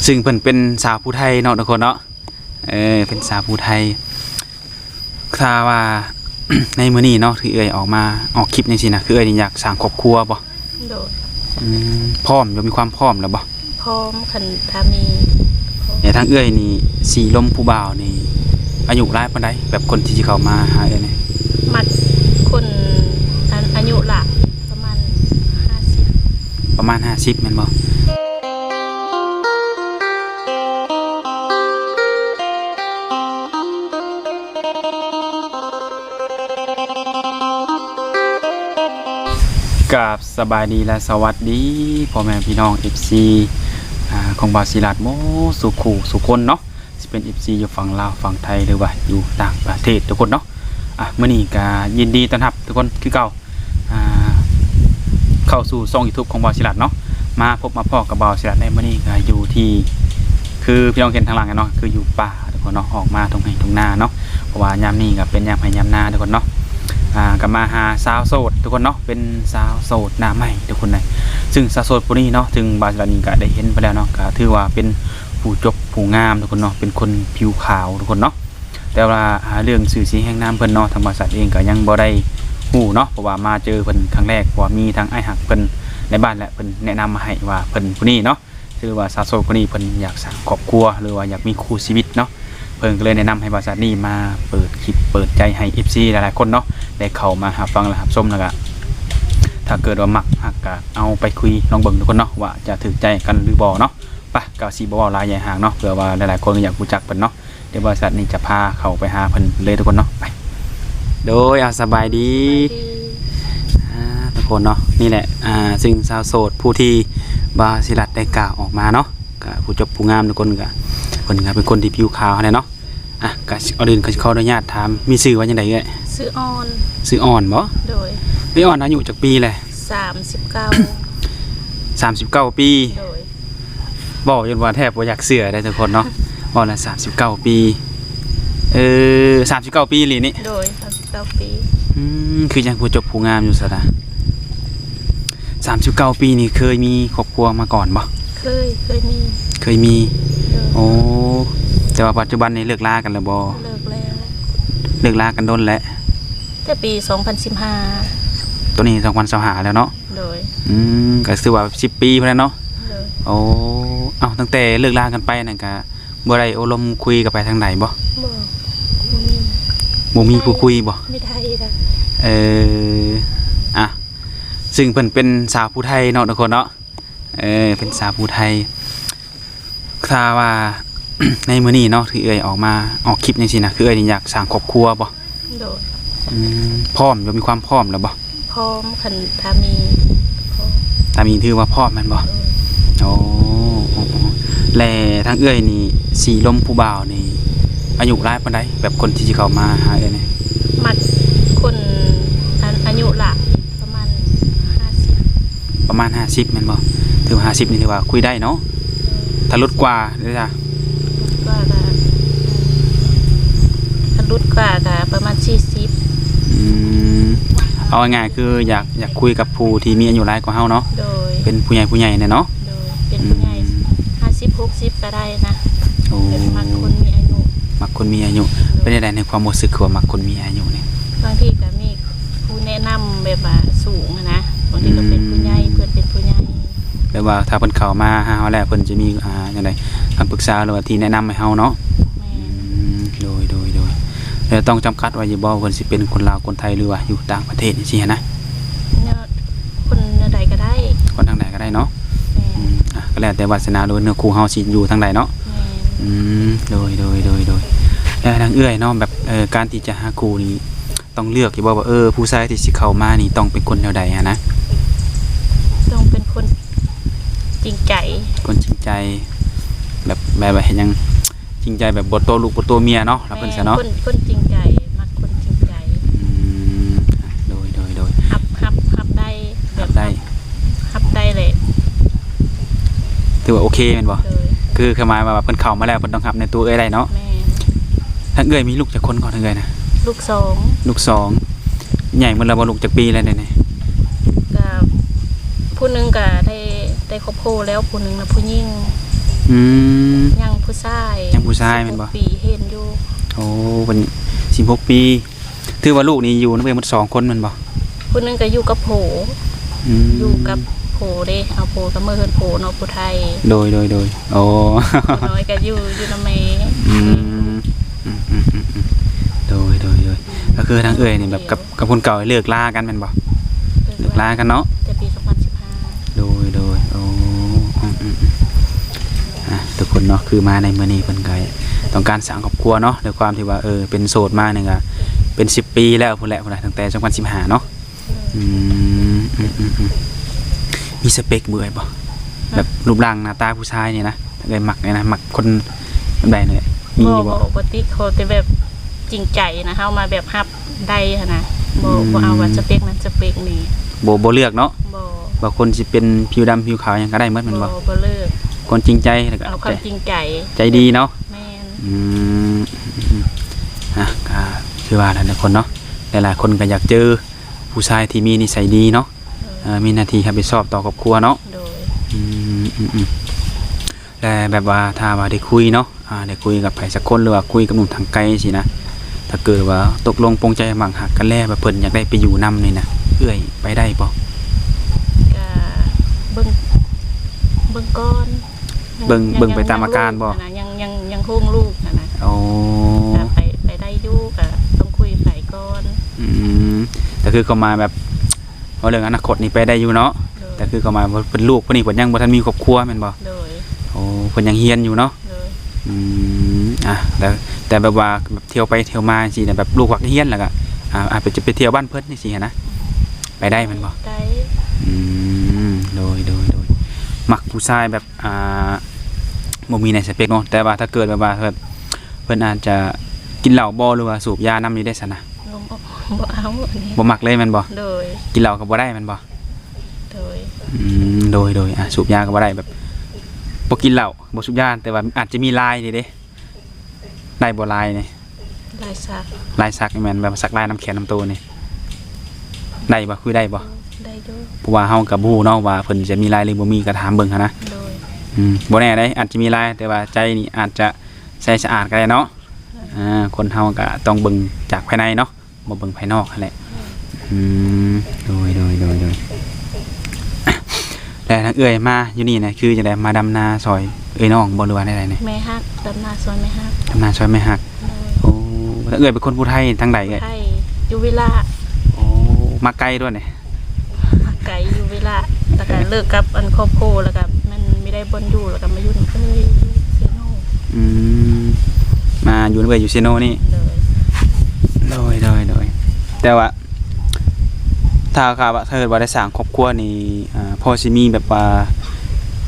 ซึ่งเพิ่นเป็นสาวผู้ไทยเนาะทุกคนเนาะเป็นสาวผู้ไทยถ้าว่า ในมื้อนี้เนาะที่เอ่ยออกคลิปจังซี่นะคือเอ่ยนี่อยากสร้างครอบครัวบ่โดยพร้อมอยู่มีความพร้อมแล้วบ่พร้อมคันถ้ามีแต่ทางเอ่ยนี่สีลมผู้บ่าวนี่อายุหลายปานใดแบบคนที่สิเข้ามาหาเอ่ยนี่มักคนอายุหลักประมาณ50แม่นบ่กับสบายดีและสวัสดีพ่อแม่พี่น้อง FC ของบาศิลัดโมสุคนเนาะสิเป็น FC อยู่ฝั่งลาวฝั่งไทยหรือว่าอยู่ต่างประเทศทุกคนเนาะมื้อนี้ก็ยินดีต้อนรับทุกคนคือเก่าเข้าสู่ช่อง YouTube ของบาศิลัดเนาะมาพบมาพ่อกับบาศิลัดในมื้อนี้ก็อยู่ที่คือพี่น้องเห็นทางหลังกันเนาะคืออยู่ป่าทุกคนเนาะออกมาตรงไหนตรงหน้าเนาะเพราะว่ายามนี้ก็เป็นยามให้ยามนาทุกคนเนาะก็มาหาสาวโสดทุกคนเนาะเป็นสาวโสดหน้าใหม่ทุกคนเลยซึ่งสาวโสดผู้นี้เนาะถึงบาศิลัดนี้ก็ได้เห็นไปแล้วเนาะก็ถือว่าเป็นผู้จบผู้งามทุกคนเนาะเป็นคนผิวขาวทุกคนเนาะแต่ว่าเรื่องสื่อเสียงแห่งน้ำเพิ่นเนาะทางบริษัทเองก็ยังบ่ได้ฮู้เนาะเพราะว่ามาเจอเพิ่นครั้งแรกเพราะมีทั้งอ้ายหักเพิ่นในบ้านและเพิ่นแนะนำมาให้ว่าเพิ่นผู้นี้เนาะถือว่าสาวโสดผู้นี้เพิ่นอยากสร้างครอบครัวหรือว่าอยากมีคู่ชีวิตเนาะเพิ่นก็เลยแนะนำให้บริษัทนี้มาเปิดคลิปเปิดใจให้ FC หลายๆคนเนาะได้เข้ามาหาฟังและรับชมแล้วก็ถ้าเกิดว่ามักหักก็เอาไปคุยลองเบิ่งทุกคนเนาะว่าจะถูกใจกันหรือบ่เนาะไปก็สิบ่เว้าหลายใหญ่ห่างเนาะเผื่อว่าหลายๆคนอยากรู้จักเพิ่นเนาะเดี๋ยวบริษัทนี้จะพาเข้าไปหาเพิ่นเลยทุกคนเนาะไปโดยสบายดีทุกคนเนาะนี่แหละซึ่งสาวโสดผู้ที่บาศิลัดได้กล่าวออกมาเนาะก็ผู้จบผู้งามทุกคนก็เพิ่นก็เป็นคนที่ผิวขาวเนาะก็เอาเดินขออนุญาตถามมีชื่อว่าจังได๋เอ้ยชื่ออ่อนบ่โดยพี่อ่อนอายุจักปีแหละ39ปีโดยบอกจนว่าแทบบ่อยากเชื่อได้ทุกคนเนาะว่าละ39ปี39ปีอีหลีนี่โดย39ปีคือยังผู้จบผู้งามอยู่ซะนะ39ปีนี่เคยมีครอบครัวมาก่อนบ่เคยมีโอ้แต่ว่าปัจจุบันนี้เลิกลากันแล้วบ่เลิกลากันโดนแล้วแต่ปี2015ตัวนี้2025แล้วเนาะโดยก็ถือว่า10ปีพอแล้วเนาะโอ้ตั้งแต่เลิกลากันไปนั่นก็บ่ได้อบรมคุยกันไปทางไหนบ่มีผู้คุยบ่ไม่ได้ล่ะซึ่งเพิ่นเป็นสาวผู้ไทยเนาะทุกคนเนาะเป็นสาวผู้ไทยถ้าว่า ในมื้อนี้เนาะที่เอ่ยออกคลิปจังซี่นะคือเอ่ยนี่อยากสร้างครอบครัวบ่โดยพร้อมอยู่มีความพร้อมแล้วบ่พร้อมคันถ้ามีถือว่าพร้อมแม่นบ่โอ้และทางเอ่ยนี่สีลมผู้บ่าวนี่อายุหลายปานใดแบบคนที่สิเข้ามาหาเอ่ยนี่มักคนอายุหลักประมาณ50แม่นบ่ถือว่า50นี่ถือว่าคุยได้เนาะถ้าลดกว่าเด้อจ้ะรุ่นกว่าก็ประมาณ40เอาง่ายๆคืออยากคุยกับผู้ที่มีอายุหลายกว่าเฮาเนาะเป็นผู้ใหญ่เนี่ยเนาะเป็นผู้ใหญ่50-60ก็ได้นะเป็นมักคนมีอายุเป็นได้ในความรู้สึกคือว่ามักคนมีอายุนี่บางทีก็มีผู้แนะนำแบบว่าสูงนะบางทีก็เป็นผู้ใหญ่เพิ่นเป็นผู้ใหญ่แบบว่าถ้าเพิ่นเข้ามาหาเฮาแล้วเพิ่นจะมีจังได๋คำปรึกษาหรือว่าที่แนะนำให้เฮาเนาะโดยแล้วต้องจำกัดว่าอย่าบอกเพิ่นสิเป็นคนลาวคนไทยหรือว่าอยู่ต่างประเทศจังซี่นะคนใดก็ได้คนทางใดก็ได้เนาะก็แล้วแต่วาสนาโดยเนื้อคู่เฮาสิอยู่ทางใดเนาะโดยแล้วทางเอื้อยเนาะแบบการที่จะหาคู่นี่ต้องเลือกอย่าบอกว่าผู้ชายที่สิเข้ามานี่ต้องเป็นคนแนวใดนะต้องเป็นคนจริงใจแบบเห็นยังจริงใจแบบบทตัวลูกบทตัวเมียเนาะแล้วเพิ่นซะเนาะคนจริงใจมักคนจริงใจโดยฮับได้เลยถือว่าโอเคแม่นบ่คือคือหมายว่าเพิ่นเข้ามาแล้วเพิ่นต้องฮับในตัวเอ้ยได้เนาะถ้าเอ้ยมีลูกจักคนก่อนเอ้ยนะลูก2ใหญ่มื้อละบ่ลูกจักปีแล้วนี่ก็ผู้นึงก็ได้ครอบครัวแล้วผู้นึงน่ะผู้หญิง อืม ยังผู้ชาย ยังผู้ชายแม่นบ่ 16ปีเห็นอยู่ โอ้เป็น16 ปีถือว่าลูกนี่อยู่นำเอ้ยหมด2คนแม่นบ่ ผู้หนึงก็อยู่กับโผ อืม อยู่กับโผเด้เอาโผกับมือเฮือนโผเนาะผู้ไทย โดยโอ้ ผู้น้อยก็อยู่นำแม่ อืมโดยก็คือทางเอ้ยนี่แบบกับคนเก่าเลิกลากันแม่นบ่เลิกลากันเนาะ แต่ปี2015 โดยโอ้ทุกคนเนาะคือมาในมื้อนี้เพิ่นก็ต้องการสร้างครอบครัวเนาะด้วยความที่ว่าเป็นโสดมานี่ก็เป็น10 ปีแล้วพุ่นแหละตั้งแต่2015เนาะมีสเปคเบื่อบ่แบบรูปร่างหน้าตาผู้ชายนี่นะเลยมักเนี่ยนะมักคนแบบใดเนี่ยมีบ่ บ่ติเขาแต่แบบจริงใจนะเฮามาแบบรับได้หันนะบ่เอาว่าสเปคนั้นสเปคนี้ บ่เลือกเนาะ บ่ บางคนสิเป็นผิวดำผิวขาวหยังก็ได้หมดแม่นบ่ บ่เลิก คนจริงใจแล้วก็ เอาความจริงใจ ใจดีเนาะ แม่น ก็คือว่าทุกคนเนาะหลายๆคนก็อยากเจอผู้ชายที่มีนิสัยดีเนาะมีหน้าที่รับผิดชอบต่อครอบครัวเนาะ โดย แต่แบบว่าถ้าว่าได้คุยเนาะได้คุยกับไผสักคนหรือว่าคุยกับหนุ่มทางไกลสินะถ้าเกิดว่าตกลงปรงใจหมั่งหักกันแล้วแบบเพิ่นอยากได้ไปอยู่นำนี่นะเอื้อยไปได้บ่ ก็เบิ่งก่อน เบิ่งไปตามอาการบ่ ยังโฮงลูกนะ โอ้ ไปได้อยู่ก็ต้องคุยไปก่อน แต่คือเขามาแบบว่าเรื่องอนาคตนี่ไปได้อยู่เนาะแต่คือเขามาเป็นลูกเพิ่นนี่เพิ่นยังบ่ทันมีครอบครัวแม่นบ่ โดย โอ้เพิ่นยังเฮียนอยู่เนาะ โดย แต่แบบว่าแบบเที่ยวไปเที่ยวมาสิเนี่ยแบบลูกวักเฮียนแล้วก็อาจจะไปเที่ยวบ้านเพิ่นนี่สินะไปได้แม่นบ่ ได้ โดยมักผู้ชายแบบบ่มีในสเปคเนาะแต่ว่าถ้าเกิดแบบว่าเพิ่นอาจจะกินเหล้าบ่หรือว่าสูบยานำนี่ได้ซั่นนะ บ่เอาอันนี้ บ่มักเลยแม่นบ่ โดย กินเหล้าก็บ่ได้แม่นบ่ โดย โดยสูบยาก็บ่ได้แบบบ่กินเหล้าบ่สูบยาแต่ว่าอาจจะมีลายนี่เด้ได้บ่ลายนี่ ลายสัก ลายสักนี่แม่นแบบสักลายน้ำแขนน้ำตัวนี่ได้บ่คุยได้บ่ ได้อยู่ เพราะว่าเฮาก็บ่ฮู้เนาะว่าเพิ่นจะมีลายหรือบ่มีก็ถามเบิ่งหันนะ โดย บ่แน่ได้อาจจะมีลายแต่ว่าใจนี่อาจจะใสสะอาดก็ได้เนาะคนเฮาก็ต้องเบิ่งจากภายในเนาะบ่เบิ่งภายนอกนั่นแหละโดยแต่ทางเอื้อยมาอยู่นี่นะคือจังได๋มาดำนาซอยเอ้ยน้องบ่หรือว่าได้ๆนี่ แม่ฮักดำนาซอยแม่ฮัก ดำนาซอยแม่ฮัก โดย โอ้ทางเอื้อยเป็นคนผู้ไทยทางใดเอ้ย ไทยอยู่วิลา โอ้มาไกลด้วยนี่ ไกลอยู่วิลาแล้วก็เลิกกับอันครอบครัวแล้วก็มันไม่ได้บนอยู่แล้วก็มาอยู่นำเอ้ยเซโน มาอยู่นำเอื้อยอยู่เซโนนี่ เลย โดยแต่ว่าถ้าเกิดว่าได้สร้างครอบครัวนี่พอสิมีแบบว่า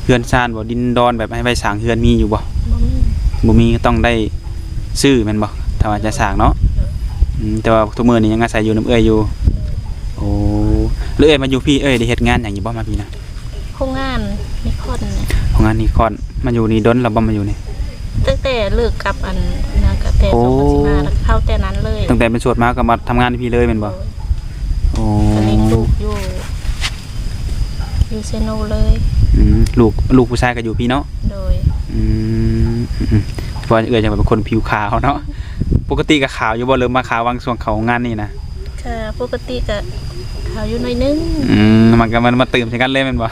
เฮือนซ่านบ่ดินดอนแบบให้ไว้สร้างเฮือนมีอยู่บ่ บ่มี บ่มีต้องได้ซื้อแม่นบ่ถ้าว่าจะสร้างเนาะแต่ว่าทุกมื้อนี้ยังอาศัยอยู่นำเอื้อยอยู่โอ้แล้วเอ้ยมาอยู่พี่เอ้ยได้เฮ็ดงานหยังอยู่บ่มาพี่นะ โครงงานนิคอนเนี่ย ของงานนี่ก่อนมาอยู่นี่ดนแล้วบ่มาอยู่นี่ ตั้งแต่เลิกกับอันนางกะแต่ โอ้ 2015แล้วเข้าแต่นั้นเลย ตั้งแต่เป็นโสดมาก็มาทำงานที่พี่เลยแม่นบ่โอ้ ก็เลี้ยงลูกอยู่เซโนเลย ลูกผู้ชายก็อยู่พี่เนาะ โดย เพราะเอื้อยจะเป็นคนผิวขาวเนาะปกติก็ขาวอยู่บ่เริ่มมาขาววางช่วงเขางานนี่นะ ค่ะปกติก็ขาวอยู่หน่อยนึง มันก็มันมาเติมใส่กันเลยแม่นบ่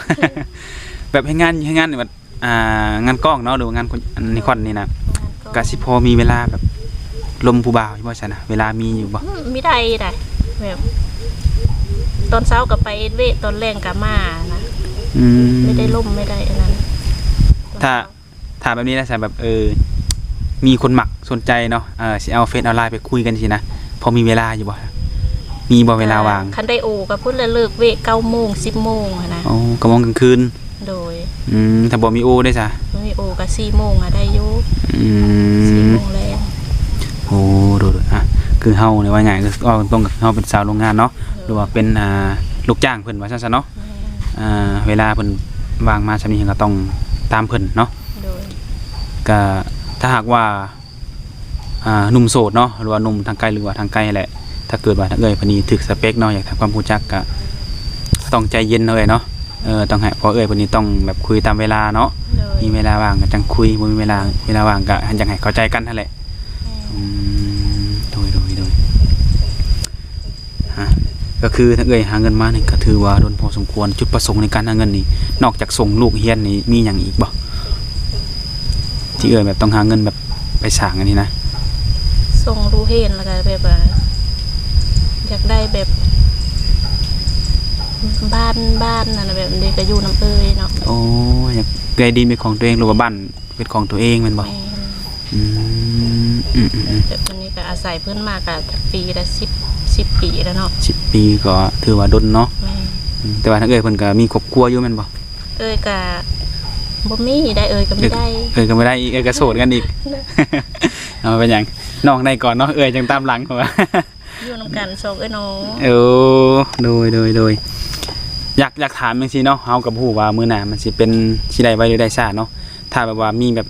แบบให้งานนี่แบบงานกล้องเนาะหรือว่างานอันนิคอนนี่นะก็สิพอมีเวลาแบบลมผู้บ่าวอยู่บ่ซั่นน่ะเวลามีอยู่บ่ ไม่ได้แบบตอนเช้าก็ไปเวทตอนแรงก็มานะไม่ได้ล่มไม่ได้อันนั้น ถ้าแบบนี้นะใช่แบบมีคนหมักสนใจเนาะสิเอาเฟซเอาไลน์ไปคุยกันสินะพอมีเวลาอยู่บ่มีบ่เวลาว่าง คันได้โอก็พุ่นละเลิกเวท9 โมง 10 โมงนะ อ๋อกำลังกลางคืน โดย ถ้าบ่มีโอได้ซะ มีโอก็4 โมงได้อยู่4 โมงแรง โอ้ดูคือเฮาเนี่ยว่าไงคือต้องเฮาเป็นสาวโรงงานเนาะหรือว่าเป็นลูกจ้างเพิ่นว่าซั่นๆเนาะเวลาเพิ่นวางมาซำนี้ก็ต้องตามเพิ่นเนาะ โดย ก็ถ้าหากว่าหนุ่มโสดเนาะหรือว่าหนุ่มทางไกลหรือว่าทางไกลแหละถ้าเกิดว่าเอ้ยพอดีถึกสเปคเนาะอยากทำความรู้จักก็ต้องใจเย็นเลยเนาะต้องให้พอเอ้ยพอดีต้องแบบคุยตามเวลาเนาะ โดย มีเวลาว่างก็จังคุยบ่มีเวลาว่างก็จังให้เข้าใจกันนั่นแหละโดยฮะก็คือถ้าหาเงินมานี่ก็ถือว่าโดนพอสมควรจุดประสงค์ในการหาเงินนี่นอกจากส่งลูกเรียนนี่มีหยังอีกบ่ที่แบบต้องหาเงินแบบไปสร้างอันนี้นะส่งรู้เห็นแล้วก็แบบว่าอยากได้แบบบ้านนั่นแบบเด็กก็อยู่น้ำเอ้ยเนาะโอ้อยากได้ดินเป็นของตัวเองหรือว่าบ้านเป็นของตัวเองแม่นบ่แบบวันนี้ก็อาศัยเพิ่นมาก็ปีละ10 ปีแล้วเนาะ10 ปีก็ถือว่าดนเนาะแต่ว่าถ้าเพิ่นก็มีครอบครัวอยู่แม่นบ่ก็บ่มีได้ก็ไม่ได้ก็ไม่ได้อีกก็โสดกันอีกเอาเป็นหยังน้องได้ก่อนเนาะจังตามหลังเพราะว่าอยู่นำกัน2น้องโดยอยากถามจังซี่เนาะเฮากับฮู้ว่ามื้อหน้ามันสิเป็นสิได้ไว้หรือได้ซ่าเนาะถ้าแบบว่ามีแบบ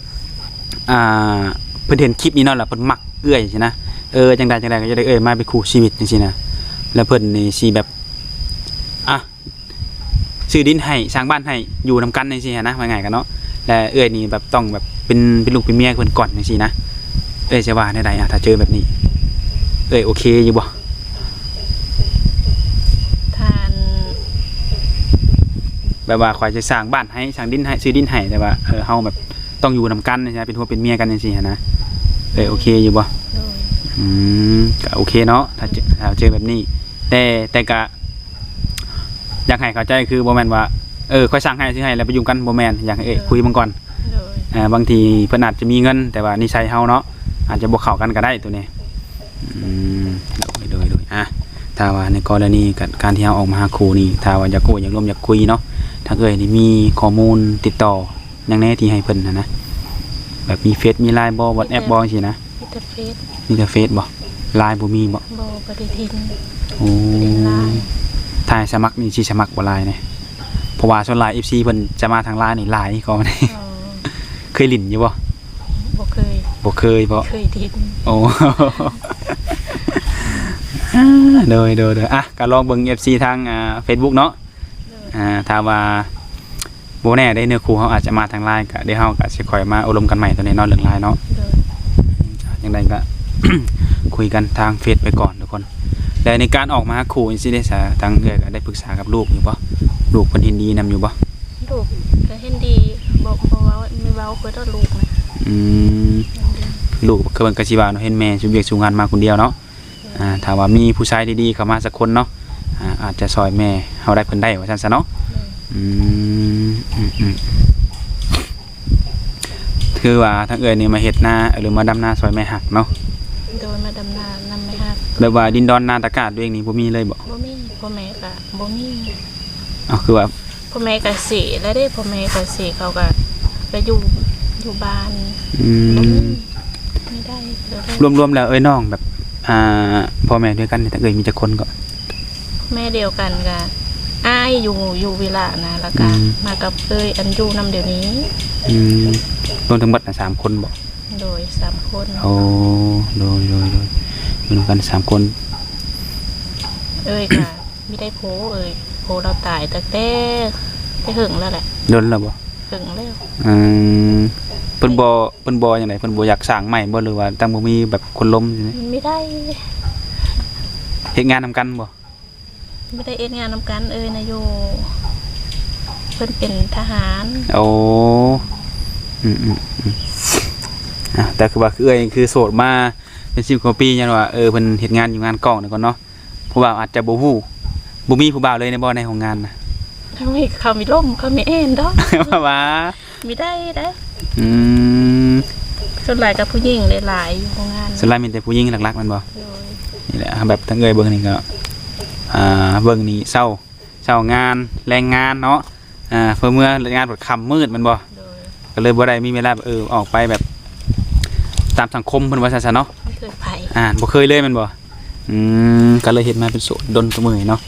เพิ่นเห็นคลิปนี้เนาะแล้วเพิ่นมักใช่นะจังได๋ก็จะได้มาเป็นคู่ชีวิตจังซี่นะแล้วเพิ่นนี่สิแบบซื้อดินให้สร้างบ้านให้อยู่นำกันจังซี่นะว่าง่ายกันเนาะและนี่แบบต้องแบบเป็นลูกเป็นเมียเพิ่นก่อนจังซี่นะจะว่าได้ถ้าเจอแบบนี้โอเคอยู่บ่แบบว่าข่อยจะสร้างบ้านให้สร้างดินให้ซื้อดินให้แต่ว่าเฮาแบบต้องอยู่นำกันนะเป็นหัวเป็นเมียกันจังซี่นะโอเคอยู่บ่ก็โอเคเนาะถ้าเจอแบบนี้แต่ก็อยากให้เข้าใจคือบ่แม่นว่าค่อยสร้างให้ซื้อให้แล้วไปอยู่กันบ่แม่นอยากให้คุยมันก่อนบางทีเพิ่นอาจจะมีเงินแต่ว่านิสัยเฮาเนาะอาจจะบ่เข้ากันก็ได้ตัวนี้โดยถ้าว่าในกรณีการที่เฮาออกมาหาครูนี่ถ้าว่าอยากร่วมอยากคุยเนาะถ้านี่มีข้อมูลติดต่ออย่างแน่ที่ให้เพิ่นนะแบบมีเฟซมีไลน์บ่ WhatsApp บ่จังซี่นะมีแต่เฟซบ่ไลน์บ่มีบ่ได้ทิ้งโอ้ถ้าสมัครนี่สิสมัครบ่ไลน์เนี่ยเพราะว่าส่วนหลาย FC เพิ่นจะมาทางไลน์นี่หลายก็ได้เคยลิ้นอยู่บ่บ่เคยบ่เคยทิ้งโอ้โดยก็ลองเบิ่ง FC ทางFacebook เนาะถ้าว่าบ่แน่ได้เนื้อคู่เฮาอาจจะมาทางไลน์ก็เดี๋ยวเฮาก็สิค่อยมาอบรมกันใหม่ตัวนี้เนาะเรื่องไลน์เนาะจังได๋ก็ คุยกันทางเฟซไปก่อนทุกคนแล้วในการออกมาหาคู่จังซี่ได้ทางก็ได้ปรึกษากับลูกอยู่บ่ลูกเพิ่นเห็นดีนำอยู่บ่ลูกก็เห็นดีบ่ว่าไม่เว้าคือต้องลูกนะลูกคือเพิ่นก็สิว่าเนาะเห็นแม่สู่เวียกสู่งานมาคนเดียวเนาะถ้าว่ามีผู้ชายดีๆเข้ามาสักคนเนาะอาจจะซอยแม่เฮาได้เพิ่นได้ว่าซั่นซะเนาะคือว่าถ้านี่มาเฮ็ดนาหรือมาดำนาซอยแม่หักเนาะโดยมาดำนานำแม่หักแบบว่าดินดอนนาตะกาดด้วยนี่บ่มีเลยบ่มีพ่อแม่ก็บ่มีคือว่าพ่อแม่ก็เสียแล้วได้พ่อแม่ก็เสียเขาก็ไปอยู่บ้านไม่ได้รวมๆแล้วน้องแบบพ่อแม่ด้วยกันถ้ามีจักคนก็แม่เดียวกันก็อ้ายอยู่เวลานะแล้วก็มากับอันอยู่นำเดี๋ยวนี้รวมทั้งหมด3คนบ่โดย3คนโอ้โดยอยู่นำกัน3คนก็ไม่ได้โพเราตายแต่ไปหึงแล้วแหละโดนแล้วบ่หึงแล้วเพิ่นบ่จังได๋เพิ่นบ่อยากสร้างใหม่บ่หรือว่าตั้งบ่มีแบบคนล้มจังได๋ไม่ได้เฮ็ดงานนำกันบ่ไม่ได้เอ็ดงานนำกันนะโยเพิ่นเป็นทหารโอ้แต่คือว่าคือโสดมาเป็น10 กว่าปียันว่าเพิ่นเฮ็ดงานอยู่งานกล้องนี่ก่อนเนาะผู้บ่าวอาจจะบ่ฮู้บ่มีผู้บ่าวเลยในบ่ในของงานน่ะเขามีล่มเขามีเอ็นดอกว่ามีได้ส่วนหลายกับผู้หญิงหลายอยู่ของงานส่วนหลายมีแต่ผู้หญิงหลักๆมันบ่นี่แหละแบบทั้งเบิ่งนี่ก็เบิ่งนี่เช้างานแรงงานเนาะเพื่อเมื่องานแบบค่ำมืดมันบ่ก็เลยบ่ได้มีเวลาออกไปแบบตามสังคมเพิ่นว่าซั่นเนาะไม่เคยไปบ่เคยเลยมันบ่ก็เลยเฮ็ดมาเป็นโสดดนตัวมื้อเนาะ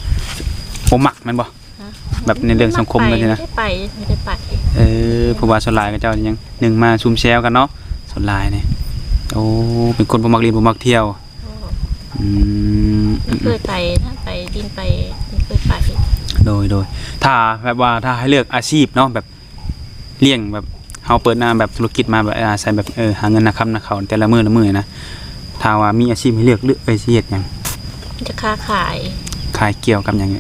บ่มักมันบ่แบบในเรื่องสังคมเลยนะไม่ได้ไปผู้ว่าส่วนหลายก็เจ้ายัง1มาซุ่มแซวกันเนาะส่วนหลายนี่โอ้เป็นคนบ่มักเรียนบ่มักเที่ยวเคยไปนะไปดินไปเคยไปโดยถ้าแบบว่าถ้าให้เลือกอาชีพเนาะแบบเลี้ยงแบบเฮ าเปิดหน้าแบบธุรกิจมาแบบใส่แบบหาเงินนะครับนะเขาแต่ละมื้อละมื้อนะถ้าว่ามีอาชีพให้เลือกสิเฮ็ดหยัง จะค้าขาย ขายเกี่ยวกับหยังไง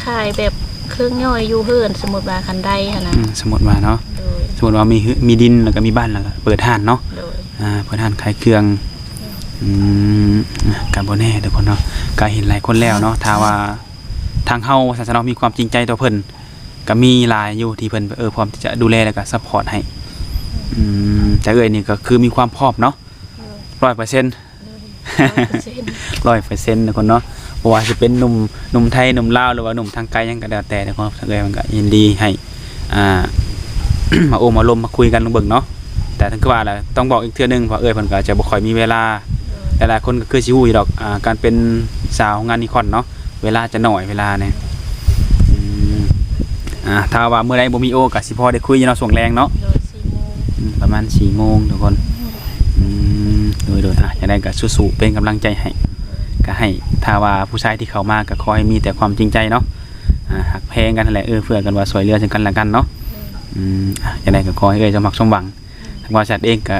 ขายแบบเครื่องย่อยอยู่เฮือนสมมุติว่าคันใดหั่นน่ะ สมมุติว่าเนาะ โดย สมมุติว่ามีดินแล้วก็มีบ้านแล้วก็เปิดห้านเนาะ โดย เปิดห้านขายเครื่องกับบ่แน่ทุกคนเนาะก็เห็นหลายคนแล้วเนาะถ้าว่าทางเฮาศาสนามีความจริงใจต่อเพิ่นก็มีหลายอยู่ที่เพิ่นพร้อมที่จะดูแลแล้วก็ซัพพอร์ตให้แต่นี่ก็คือมีความพร้อมเนาะ 100% 100% 100%ทุกคนเนาะบ่ว่าสิเป็นหนุ่มไทยหนุ่มลาวหรือว่าหนุ่มทางไกลหยังก็แล้วแต่ทุกคนมันก็ยินดีให้มาโอ้มาลมมาคุยกันลงเบิ่งเนาะแต่ทั้งคือว่าแหละต้องบอกอีกเทื่อนึงว่าเพิ่นก็จะบ่ค่อยมีเวลาหลายๆคนก็คือสิฮู้อยู่ดอกการเป็นสาวงานนิคอนเนาะเวลาจะน้อยเวลาเนี่ยถ้าว่าเมื่อใดบ่มีโอก็สิพอได้คุยอยู่เนาะช่วงแรงเนาะ โดย4 โมง ประมาณ 4 โมงทุกคนโดยจะได้ก็สู้ๆเป็นกำลังใจให้ก็ให้ถ้าว่าผู้ชายที่เข้ามาก็ขอให้มีแต่ความจริงใจเนาะหักแพงกันนั่นแหละเพื่อกันว่าช่วยเหลือซึ่งกันและกันเนาะจะได้ก็ขอให้สมหวังสมหวังทางบริษัทเองก็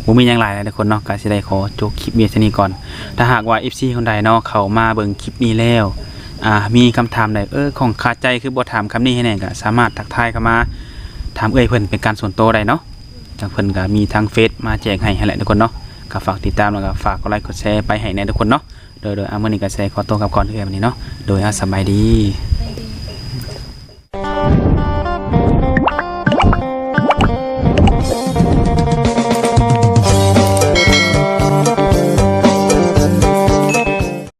บ่มีหยังหลายทุกคนเนาะก็สิได้ขอจบคลิปนี้ก่อนถ้าหากว่า FC คนใดเนาะเข้ามาเบิ่งคลิปนี้แล้วมีคำถามใดของคาใจคือบ่ถามคำนี้ให้แน่ก็สามารถทักทายเข้ามาถามเพิ่นเป็นการส่วนตัวได้เนาะทางเพิ่นก็มีทางเฟซมาแจ้งให้แหละทุกคนเนาะก็ฝากติดตามแล้วก็ฝากกดไลค์กดแชร์ไปให้แน่ทุกคนเนาะโดยมื้อนี้ก็ขอตัวกลับก่อนวันนี้เนาะโดยสบายดี